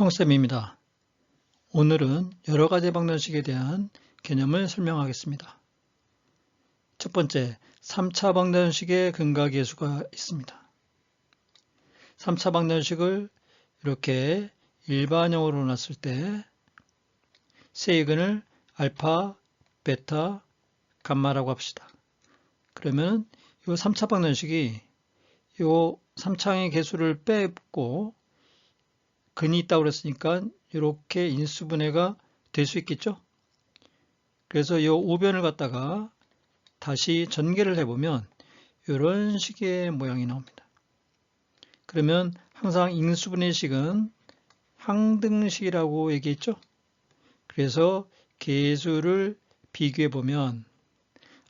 형쌤입니다. 오늘은 여러 가지 방정식에 대한 개념을 설명하겠습니다. 첫 번째, 3차 방정식의 근각계수가 있습니다. 3차 방정식을 이렇게 일반형으로 놨을 때 세이근을 알파, 베타, 감마라고 합시다. 그러면 이 3차 방정식이 이 3차의 계수를 빼고 근이 있다고 그랬으니까 이렇게 인수분해가 될 수 있겠죠? 그래서 이 우변을 갖다가 다시 전개를 해보면 이런 식의 모양이 나옵니다. 그러면 항상 인수분해식은 항등식이라고 얘기했죠? 그래서 계수를 비교해 보면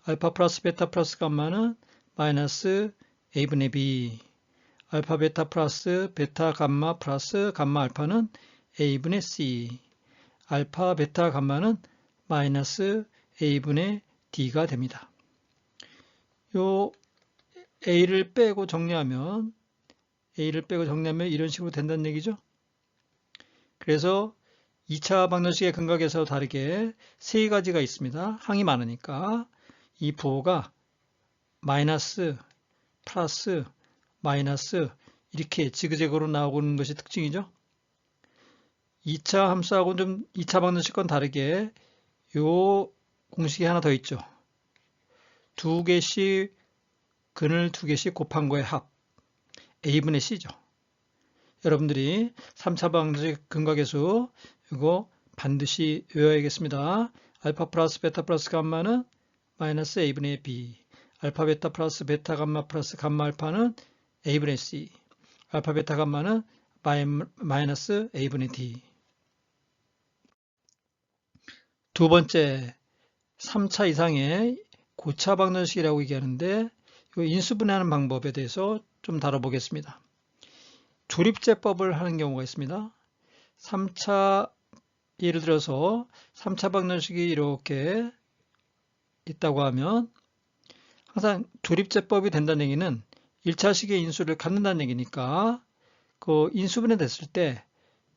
알파 플러스 베타 플러스 감마는 마이너스 a분의 b, 알파 베타 플러스 베타 감마 플러스 감마 알파는 a분의 c, 알파 베타 감마는 마이너스 a분의 d가 됩니다. 요 a를 빼고 정리하면 이런 식으로 된다는 얘기죠. 그래서 2차 방정식의 근각에서 다르게 세 가지가 있습니다. 항이 많으니까 이 부호가 마이너스, 플러스, 마이너스 이렇게 지그재그로 나오는 것이 특징이죠. 2차 함수하고는 좀 2차 방정식과는 다르게 요 공식이 하나 더 있죠. 두 개씩 근을 두 개씩 곱한 거의 합 a분의 c죠. 여러분들이 3차 방정식 근각계수 이거 반드시 외워야겠습니다. 알파 플러스 베타 플러스 감마는 마이너스 a분의 b, 알파 베타 플러스 베타 감마 플러스 감마 알파는 a분의 c, 알파 베타 감마는 마이너스 a분의 d. 두 번째, 3차 이상의 고차 방정식이라고 얘기하는데 이 인수분해하는 방법에 대해서 좀 다뤄보겠습니다. 조립제법을 하는 경우가 있습니다. 3차, 예를 들어서 3차 방정식이 이렇게 있다고 하면 항상 조립제법이 된다는 얘기는 1차식의 인수를 갖는다는 얘기니까 그 인수분해 됐을 때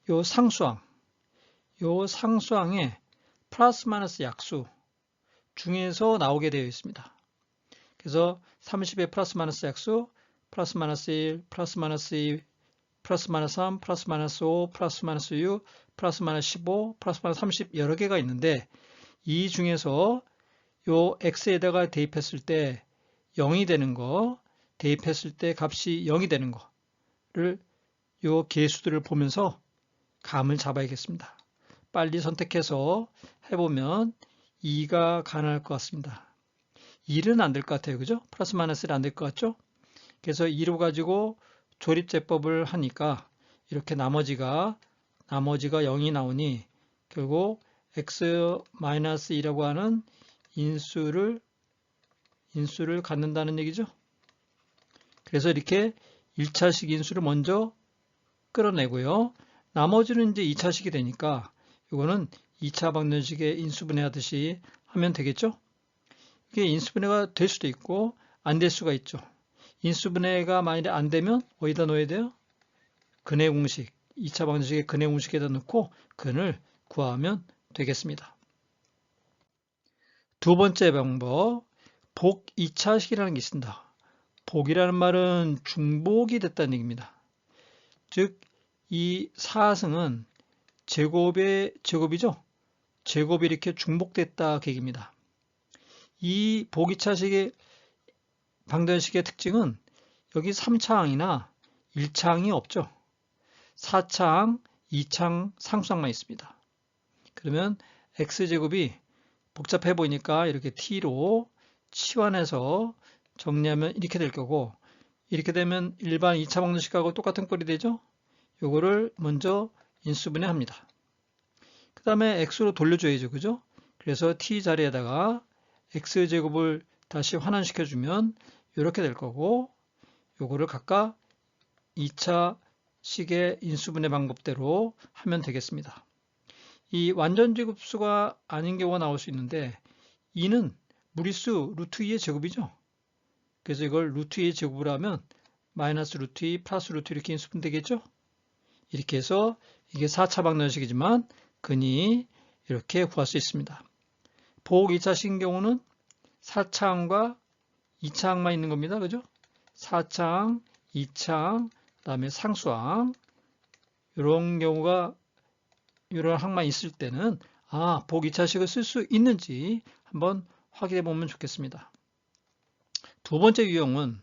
요 상수항에 플러스 마이너스 약수 중에서 나오게 되어 있습니다. 그래서 30의 플러스 마이너스 약수, 플러스 마이너스 1, 플러스 마이너스 2, 플러스 마이너스 3, 플러스 마이너스 5, 플러스 마이너스 6, 플러스 마이너스 15, 플러스 마이너스 30 여러 개가 있는데 이 중에서 요 x에다가 대입했을 때 0이 되는 거, 대입했을 때 값이 0이 되는 거를 요 계수들을 보면서 감을 잡아야겠습니다. 빨리 선택해서 해보면 2가 가능할 것 같습니다. 1은 안 될 것 같아요. 그죠? 플러스 마이너스 1 안 될 것 같죠? 그래서 2로 가지고 조립제법을 하니까 이렇게 나머지가 0이 나오니 결국 x-2라고 하는 인수를 갖는다는 얘기죠. 그래서 이렇게 1차식 인수를 먼저 끌어내고요. 나머지는 이제 2차식이 되니까 이거는 2차 방정식의 인수분해 하듯이 하면 되겠죠. 이게 인수분해가 될 수도 있고 안 될 수가 있죠. 인수분해가 만약에 안 되면 어디다 넣어야 돼요? 근의 공식, 2차 방정식의 근의 공식에다 넣고 근을 구하면 되겠습니다. 두 번째 방법, 복 2차식이라는 게 있습니다. 복이라는 말은 중복이 됐다는 얘기입니다. 즉, 이 사승은 제곱이죠? 제곱이 이렇게 중복됐다 그 얘기입니다. 이 복 2차식의 방정식의 특징은 여기 3차항이나 1차항이 없죠. 4차항, 2차항 상수항만 있습니다. 그러면 x제곱이 복잡해 보이니까 이렇게 t로 치환해서 정리하면 이렇게 될 거고 이렇게 되면 일반 2차 방정식하고 똑같은 꼴이 되죠. 요거를 먼저 인수분해 합니다. 그 다음에 x로 돌려줘야죠. 그죠? 그래서 t 자리에다가 x제곱을 다시 환원시켜주면 이렇게 될 거고 요거를 각각 2차 식의 인수분해 방법대로 하면 되겠습니다. 이 완전제곱수가 아닌 경우가 나올 수 있는데 2는 무리수 루트 2의 제곱이죠. 그래서 이걸 루트 2의 제곱을 하면 마이너스 루트 2 플러스 루트 2 이렇게 인수분 되겠죠. 이렇게 해서 이게 4차 방정식이지만 근이 이렇게 구할 수 있습니다. 보호 2차식인 경우는 4차항과 2차항만 있는 겁니다. 그죠? 4차항, 2차항, 그 다음에 상수항 이런 경우가 이런 항만 있을 때는 보호 2차식을 쓸 수 있는지 한번 확인해 보면 좋겠습니다. 두 번째 유형은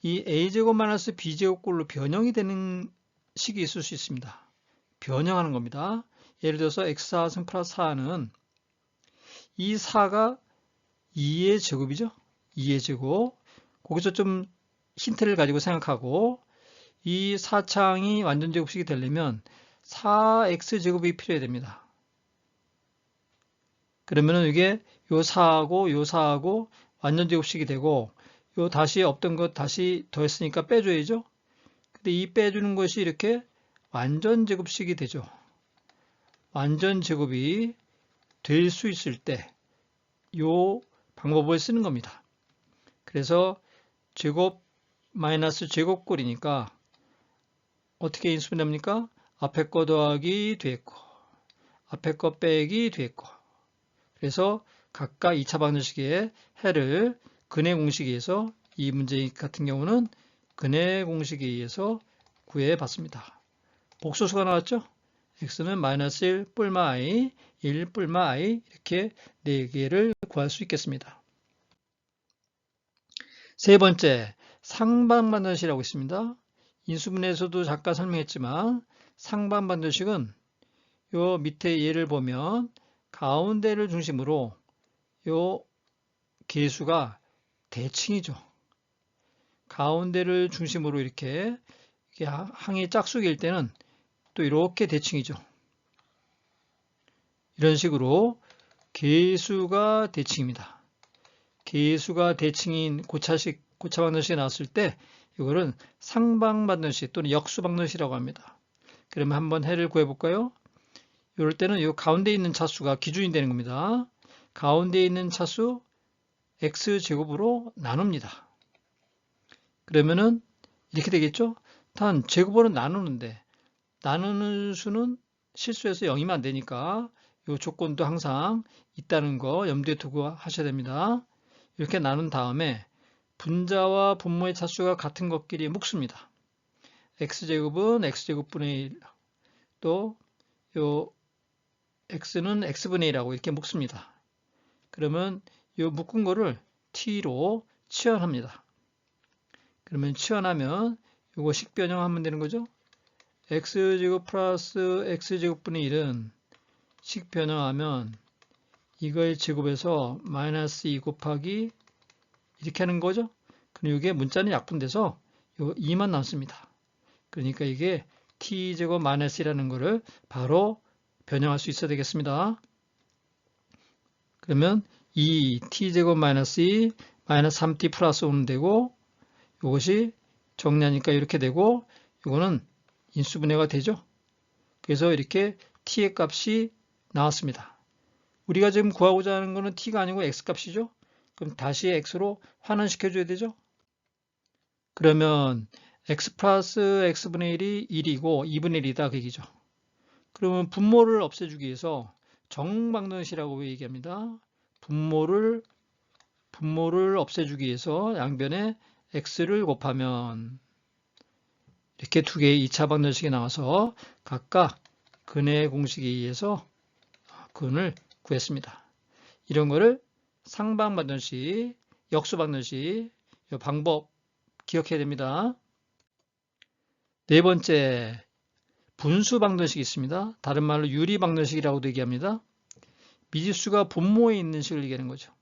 이 a제곱 마이너스 b제곱꼴로 변형이 되는 식이 있을 수 있습니다. 변형하는 겁니다. 예를 들어서 x4승 플러스 4는 이 4가 2의 제곱이죠. 2의 제곱. 거기서 좀 힌트를 가지고 생각하고 이 4차항이 완전 제곱식이 되려면 4x제곱이 필요해야 됩니다. 그러면은 이게 요 4하고 요 4하고 완전 제곱식이 되고 요 다시 없던 것 다시 더했으니까 빼줘야죠. 근데 이 빼주는 것이 이렇게 완전 제곱식이 되죠. 완전 제곱이 될 수 있을 때 요 방법을 쓰는 겁니다. 그래서 제곱 마이너스 제곱꼴이니까 어떻게 인수분해합니까? 앞에 거 더하기 뒤에 거, 앞에 거 빼기 뒤에 거. 그래서 각각 2차 방정식의 해를 근의 공식에 의해서 이 문제 같은 경우는 근의 공식에 의해서 구해봤습니다. 복소수가 나왔죠? x는 마이너스 1 뿔마 i, 1 뿔마 i 이렇게 4개를 구할 수 있겠습니다. 세 번째, 상반방정식이라고 있습니다. 인수분해에서도 잠깐 설명했지만 상반방정식은 요 밑에 예를 보면 가운데를 중심으로 요 계수가 대칭이죠. 가운데를 중심으로 이렇게 항이 짝수기일 때는 또 이렇게 대칭이죠. 이런 식으로 계수가 대칭입니다. 계수가 대칭인 고차방정식이 나왔을 때 이거는 상방방정식 또는 역수방정식이라고 합니다. 그러면 한번 해를 구해볼까요? 이럴 때는 이 가운데 있는 차수가 기준이 되는 겁니다. 가운데 있는 차수 x제곱으로 나눕니다. 그러면은 이렇게 되겠죠? 단 제곱으로 나누는데 나누는 수는 실수해서 0이면 안 되니까 이 조건도 항상 있다는 거 염두에 두고 하셔야 됩니다. 이렇게 나눈 다음에 분자와 분모의 차수가 같은 것끼리 묶습니다. x제곱은 x제곱분의 1, 또 요 x는 x분의 1하고 이렇게 묶습니다. 그러면 이 묶은 거를 t로 치환합니다. 그러면 치환하면 이거 식변형하면 되는 거죠. x제곱 플러스 x제곱분의 1은 식변형하면 이거의 제곱에서 마이너스 2 곱하기 이렇게 하는 거죠. 그럼 이게 문자는 약분돼서 요 2만 남습니다. 그러니까 이게 t제곱 마이너스 1이라는 거를 바로 변형할 수 있어야 되겠습니다. 그러면 2t제곱 마이너스 2 마이너스 3t 플러스 5는 되고 이것이 정리하니까 이렇게 되고 이거는 인수분해가 되죠. 그래서 이렇게 t의 값이 나왔습니다. 우리가 지금 구하고자 하는 것은 t가 아니고 x 값이죠. 그럼 다시 x로 환원시켜 줘야 되죠. 그러면 x 플러스 x분의 1이 1이고 2분의 1이다 그 얘기죠. 그러면 분모를 없애주기 위해서 정방정식이라고 얘기합니다. 분모를 없애주기 위해서 양변에 x를 곱하면 이렇게 두 개의 2차 방정식이 나와서 각각 근의 공식에 의해서 근을 구했습니다. 이런 거를 상방방정식, 역수방정식 이 방법 기억해야 됩니다. 네 번째, 분수방정식이 있습니다. 다른 말로 유리방정식이라고도 얘기합니다. 미지수가 분모에 있는 식을 얘기하는 거죠.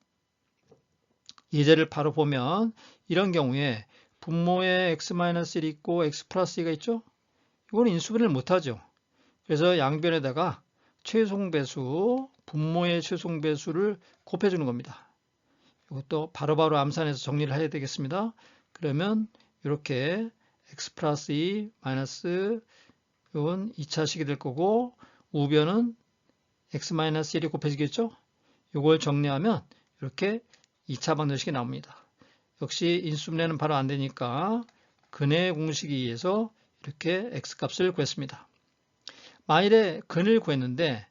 예제를 바로 보면 이런 경우에 분모에 x-1이 있고 x 플러스 2가 있죠. 이거는 인수분해를 못하죠. 그래서 양변에다가 최송배수, 분모의 최송배수를 곱해주는 겁니다. 이것도 바로바로 암산해서 정리를 해야 되겠습니다. 그러면 이렇게 x 플러스 2 마이너스 이건 2차식이 될 거고 우변은 x-1이 곱해지겠죠. 이걸 정리하면 이렇게 2차 방정식이 나옵니다. 역시 인수분해는 바로 안 되니까 근의 공식에 의해서 이렇게 x값을 구했습니다. 만일에 근을 구했는데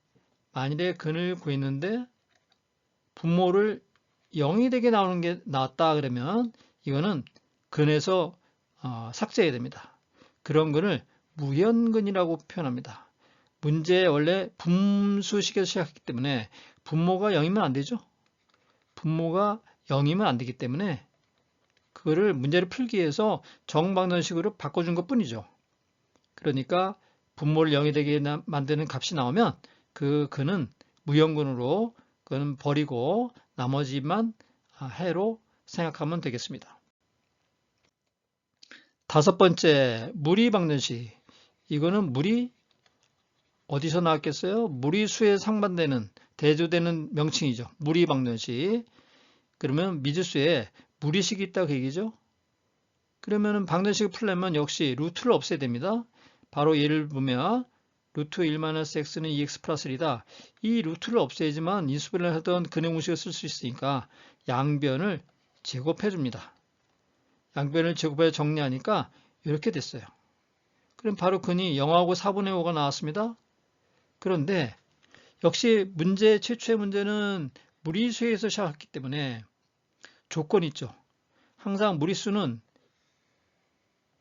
분모를 0이 되게 나오는 게 나왔다 그러면 이거는 근에서 삭제해야 됩니다. 그런 근을 무현근이라고 표현합니다. 문제 원래 분수식에서 시작했기 때문에 분모가 0이면 안 되죠. 분모가 0이면 안 되기 때문에 그거를 문제를 풀기 위해서 정방정식으로 바꿔준 것 뿐이죠. 그러니까 분모를 0이 되게 만드는 값이 나오면 그 근은 무형근으로 그는 버리고 나머지만 해로 생각하면 되겠습니다. 다섯 번째, 무리방정식. 이거는 물이 어디서 나왔겠어요? 무리수에 상반되는 대조되는 명칭이죠. 무리방정식. 그러면 미지수에 무리식이 있다 그 얘기죠. 그러면 방정식을 풀려면 역시 루트를 없애야 됩니다. 바로 예를 보면 루트 1-x는 2x 플러스 1이다. 이 루트를 없애야지만 인수분해를 하던 근의 공식을 쓸 수 있으니까 양변을 제곱해 줍니다. 양변을 제곱해 정리하니까 이렇게 됐어요. 그럼 바로 근이 0하고 4분의 5가 나왔습니다. 그런데 역시 최초의 문제는 무리수에서 시작했기 때문에 조건이 있죠. 항상 무리수는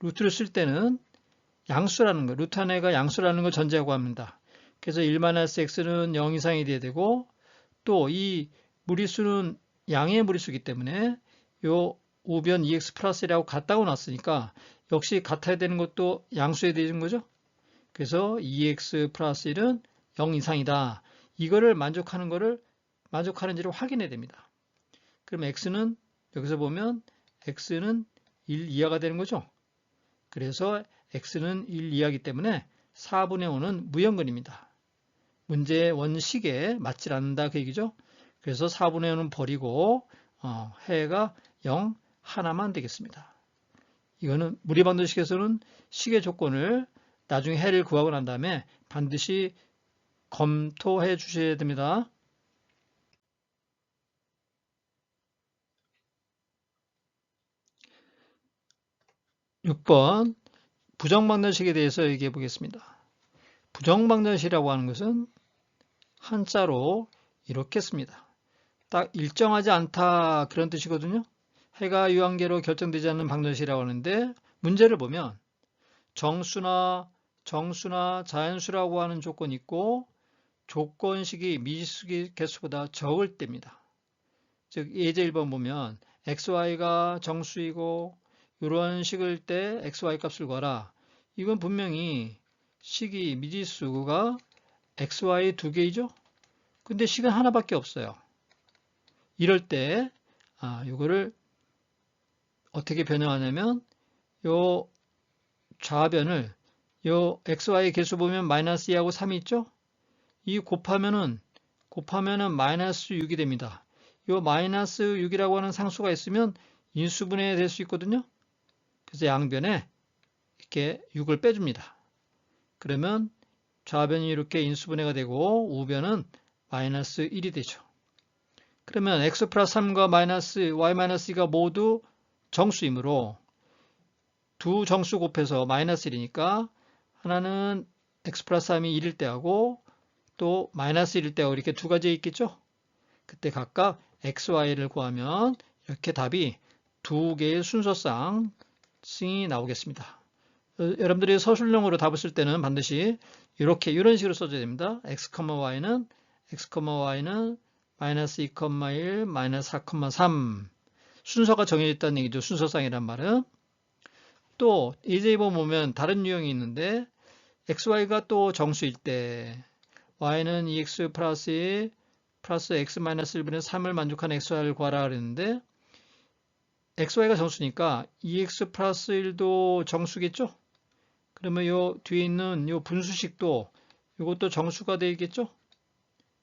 루트를 쓸 때는 양수라는 거, 루트 하나가 양수라는 걸 전제하고 합니다. 그래서 1-x는 0 이상이 돼야 되고 또 이 무리수는 양의 무리수이기 때문에 요 우변 2x 플러스 1하고 같다고 놨으니까 역시 같아야 되는 것도 양수에 되는 거죠. 그래서 2x 플러스 1은 0 이상이다. 이거를 만족하는지를 확인해야 됩니다. 그럼 x는 여기서 보면 x는 1 이하가 되는 거죠. 그래서 x는 1 이하이기 때문에 4분의 5는 무형근입니다. 문제의 원식에 맞질 않는다 그 얘기죠. 그래서 4분의 5는 버리고 해가 0 하나만 되겠습니다. 이거는 무리방정식에서는 식의 조건을 나중에 해를 구하고 난 다음에 반드시 검토해 주셔야 됩니다. (6번) 부정방정식에 대해서 얘기해 보겠습니다. 부정방정식이라고 하는 것은 한자로 이렇게 씁니다. 딱 일정하지 않다 그런 뜻이거든요. 해가 유한계로 결정되지 않는 방정식이라고 하는데 문제를 보면 정수나 자연수라고 하는 조건이 있고 조건식이 미지수 개수보다 적을 때입니다. 즉 예제 1번 보면 xy가 정수이고 이런 식일 때 xy 값을 구하라. 이건 분명히 식이 미지수가 xy 두 개이죠. 근데 식은 하나밖에 없어요. 이럴 때 이거를 어떻게 변형하냐면 요 좌변을 요 xy 개수 보면 마이너스 2하고 3이 있죠? 이 곱하면은 마이너스 6이 됩니다. 요 마이너스 6이라고 하는 상수가 있으면 인수분해 될 수 있거든요. 그래서 양변에 이렇게 6을 빼줍니다. 그러면 좌변이 이렇게 인수분해가 되고 우변은 마이너스 1이 되죠. 그러면 x 플러스 3과 y 마이너스 2가 모두 정수이므로 두 정수 곱해서 마이너스 1이니까 하나는 x 플러스 3이 1일 때 하고 또 마이너스 1일 때 하고 이렇게 두 가지 있겠죠? 그때 각각 xy를 구하면 이렇게 답이 두 개의 순서상 이 나오겠습니다. 여러분들이 서술형으로 답을 쓸 때는 반드시 이런 식으로 써줘야 됩니다. y는 마이너스 2,1, 마이너스 4,3 순서가 정해져 있다는 얘기죠. 순서상이란 말은. 또 예제 2번 보면 다른 유형이 있는데 xy가 또 정수일 때 y는 2x 플러스 2 플러스 x 마이너스 1분의 3을 만족하는 xy를 구하라 그랬는데 xy가 정수니까 2x 플러스 1도 정수겠죠? 그러면 요 뒤에 있는 요 분수식도 이것도 정수가 되겠죠?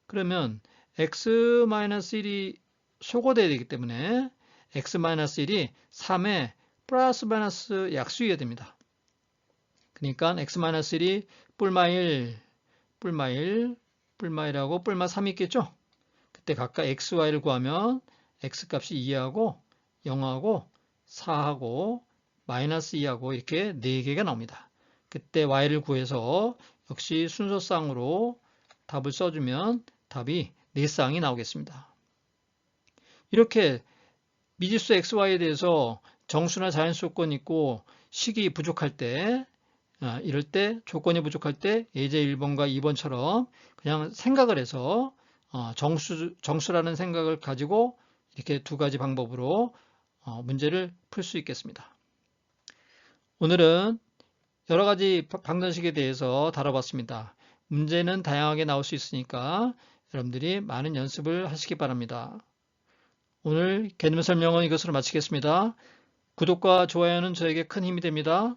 그러면 x-1이 소거되어야 되기 때문에 x-1이 3의 플러스 마이너스 약수여야 됩니다. 그러니까 x-1이 뿔마1하고 뿔마 3이 있겠죠? 그때 각각 xy를 구하면 x값이 2하고 0하고 4하고 마이너스 2하고 이렇게 4개가 나옵니다. 그때 y를 구해서 역시 순서쌍으로 답을 써주면 답이 4쌍이 나오겠습니다. 이렇게 미지수 xy에 대해서 정수나 자연수 조건이 있고 식이 부족할 때, 이럴 때 조건이 부족할 때 예제 1번과 2번처럼 그냥 생각을 해서 정수라는 생각을 가지고 이렇게 두 가지 방법으로 문제를 풀 수 있겠습니다. 오늘은 여러 가지 방정식에 대해서 다뤄봤습니다. 문제는 다양하게 나올 수 있으니까 여러분들이 많은 연습을 하시기 바랍니다. 오늘 개념 설명은 이것으로 마치겠습니다. 구독과 좋아요는 저에게 큰 힘이 됩니다.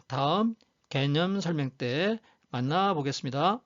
다음 개념 설명 때 만나 보겠습니다.